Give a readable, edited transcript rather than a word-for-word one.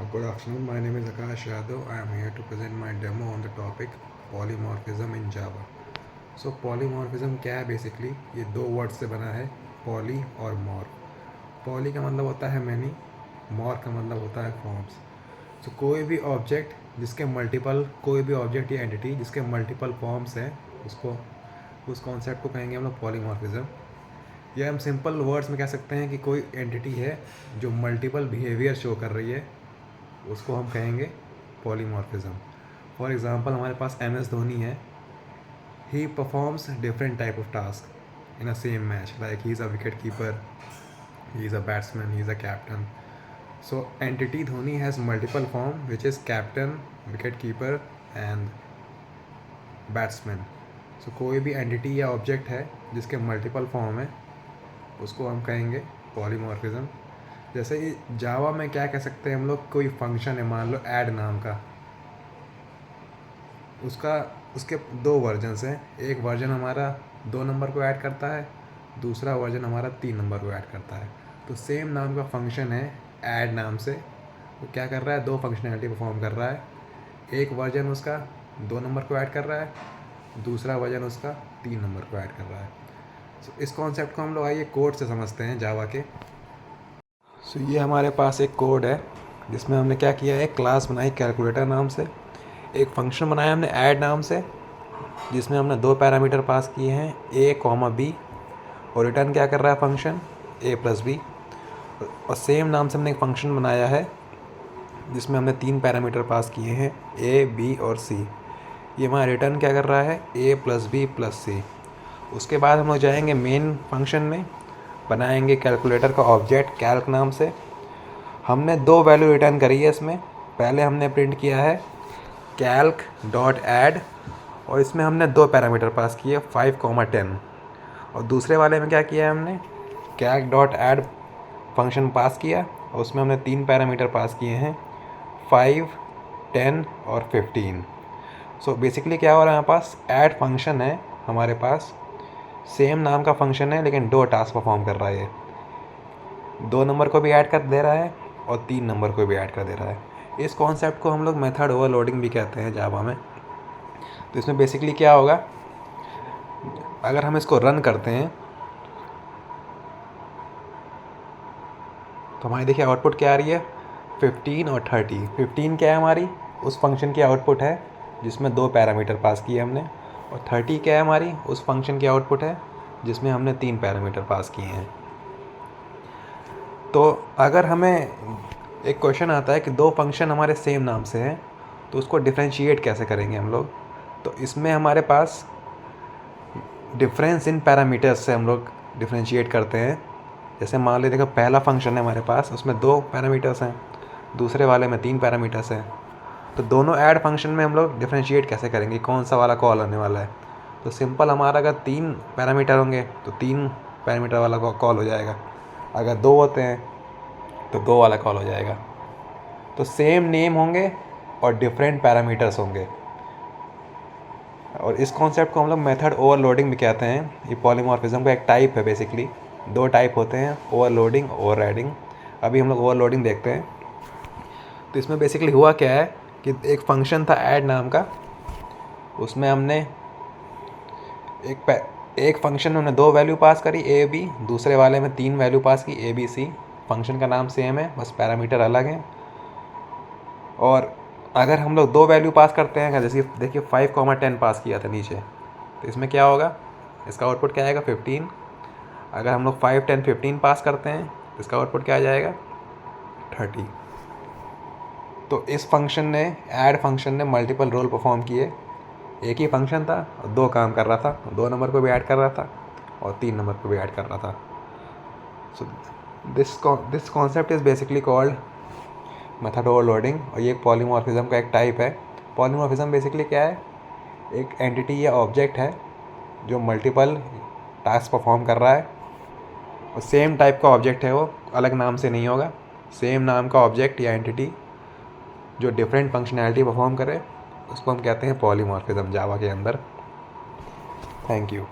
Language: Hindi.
Good afternoon, my name is Akash Yadav. I am here to present my demo on the topic polymorphism in Java. So polymorphism क्या है बेसिकली? ये दो वर्ड से बना है, poly और morph. Poly का मतलब होता है many, morph का मतलब होता है forms. So कोई भी ऑब्जेक्ट जिसके मल्टीपल, कोई भी ऑब्जेक्ट या एंटिटी जिसके मल्टीपल फॉर्म्स हैं, उसको उस कॉन्सेप्ट को कहेंगे हम लोग पॉलीमॉर्फिज्म. या हम सिंपल वर्ड्स में कह सकते हैं कि कोई एंटिटी है जो मल्टीपल बिहेवियर शो कर रही है, उसको हम कहेंगे पॉलीमॉर्फिज्म. फॉर एग्जांपल हमारे पास MS धोनी है. He performs different type of task in a same match, like he is a wicket keeper, he is a batsman, he is a captain. So entity Dhoni has multiple form which is captain, wicket keeper and batsman. So कोई भी एंटिटी या ऑब्जेक्ट है जिसके मल्टीपल फॉर्म है, उसको हम कहेंगे पॉलीमॉर्फिज्म. जैसे कि जावा में क्या कह सकते हैं हम लोग, कोई फंक्शन है मान लो ऐड नाम का, उसके दो वर्जन्स हैं. एक वर्जन हमारा 2 नंबर को ऐड करता है, दूसरा वर्जन हमारा 3 नंबर को ऐड करता है. तो सेम नाम का फंक्शन है ऐड नाम से, वो क्या कर रहा है, दो फंक्शनैलिटी परफॉर्म कर रहा है. एक वर्जन उसका 2 नंबर को ऐड कर रहा है, दूसरा वर्जन उसका 3 नंबर को ऐड कर रहा है. तो इस कॉन्सेप्ट को हम लोग आइए कोड से समझते हैं जावा के. सो ये हमारे पास एक कोड है जिसमें हमने क्या किया है, एक क्लास बनाई कैलकुलेटर नाम से, एक फंक्शन बनाया हमने ऐड नाम से, जिसमें हमने दो पैरामीटर पास किए हैं a, b, और रिटर्न क्या कर रहा है फंक्शन a+b. और सेम नाम से हमने एक फंक्शन बनाया है जिसमें हमने 3 पैरामीटर पास किए हैं a, b और c. ये हमारा रिटर्न क्या कर रहा है a+b+c. उसके बाद हम लोग जाएंगे मेन फंक्शन में, बनाएंगे कैलकुलेटर का ऑब्जेक्ट कैल्क नाम से. हमने दो वैल्यू रिटर्न करी है इसमें. पहले हमने प्रिंट किया है कैल्क डॉट ऐड, और इसमें हमने दो पैरामीटर पास किए 5, 10. और दूसरे वाले में क्या किया है, हमने कैल्क डॉट ऐड फंक्शन पास किया, और उसमें हमने 3 पैरामीटर पास किए हैं 5, 10 और 15. सो बेसिकली क्या हो रहा है, हमारे पास ऐड फंक्शन है, हमारे पास सेम नाम का फंक्शन है लेकिन दो टास्क परफॉर्म कर रहा है. 2 नंबर को भी ऐड कर दे रहा है और 3 नंबर को भी ऐड कर दे रहा है. इस कॉन्सेप्ट को हम लोग मेथड ओवरलोडिंग भी कहते हैं जावा में. तो इसमें बेसिकली क्या होगा, अगर हम इसको रन करते हैं तो हमारी देखिए आउटपुट क्या आ रही है 15 और 30. 15 क्या है, हमारी उस फंक्शन की आउटपुट है जिसमें दो पैरामीटर पास किए हमने, और 30 क्या है, हमारी उस फंक्शन की आउटपुट है जिसमें हमने 3 पैरामीटर पास किए हैं. तो अगर हमें एक क्वेश्चन आता है कि दो फंक्शन हमारे सेम नाम से हैं, तो उसको डिफरेंशिएट कैसे करेंगे हम लोग. तो इसमें हमारे पास डिफरेंस इन पैरामीटर्स से हम लोग डिफरेंशिएट करते हैं. जैसे मान लीजिए देखो, पहला फंक्शन है हमारे पास, उसमें 2 पैरामीटर्स हैं, दूसरे वाले में 3 पैरामीटर्स हैं. तो दोनों ऐड फंक्शन में हम लोग डिफरेंशिएट कैसे करेंगे, कौन सा वाला कॉल होने वाला है. तो सिंपल, हमारा अगर 3 पैरामीटर होंगे तो 3 पैरामीटर वाला कॉल हो जाएगा. अगर 2 होते हैं तो 2 वाला कॉल हो जाएगा. तो सेम नेम होंगे और डिफरेंट पैरामीटर्स होंगे. और इस कॉन्सेप्ट को हम लोग मेथड ओवरलोडिंग भी कहते हैं. ये पॉलीमॉर्फिज्म का एक टाइप है. बेसिकली 2 टाइप होते हैं, ओवरलोडिंग, ओवरराइडिंग. अभी हम लोग ओवरलोडिंग देखते हैं. तो इसमें बेसिकली हुआ क्या है कि एक फंक्शन था ऐड नाम का, उसमें हमने एक फंक्शन में हमने 2 वैल्यू पास करी a, b, दूसरे वाले में 3 वैल्यू पास की a, b, c. फंक्शन का नाम सेम है, बस पैरामीटर अलग हैं. और अगर हम लोग 2 वैल्यू पास करते हैं, जैसे देखिए 5, 10 पास किया था नीचे, तो इसमें क्या होगा, इसका आउटपुट क्या आएगा 15. अगर हम लोग 5, 10, 15 पास करते हैं तो इसका आउटपुट क्या आ जाएगा 30. तो इस फंक्शन ने, ऐड फंक्शन ने मल्टीपल रोल परफॉर्म किए. एक ही फंक्शन था और 2 काम कर रहा था, 2 नंबर को भी ऐड कर रहा था और 3 नंबर को भी ऐड कर रहा था. So this concept is basically called method overloading, और ये एक पॉलीमॉर्फिज्म का एक टाइप है. पॉलीमॉर्फिज्म बेसिकली क्या है, एक एंटिटी या ऑब्जेक्ट है जो मल्टीपल टास्क परफॉर्म कर रहा है, और सेम टाइप का ऑब्जेक्ट है, वो अलग नाम से नहीं होगा. सेम नाम का ऑब्जेक्ट या एंटिटी जो डिफरेंट फंक्शनैलिटी परफॉर्म करे, उसको हम कहते हैं पॉलीमॉर्फिज्म जावा के अंदर. Thank you.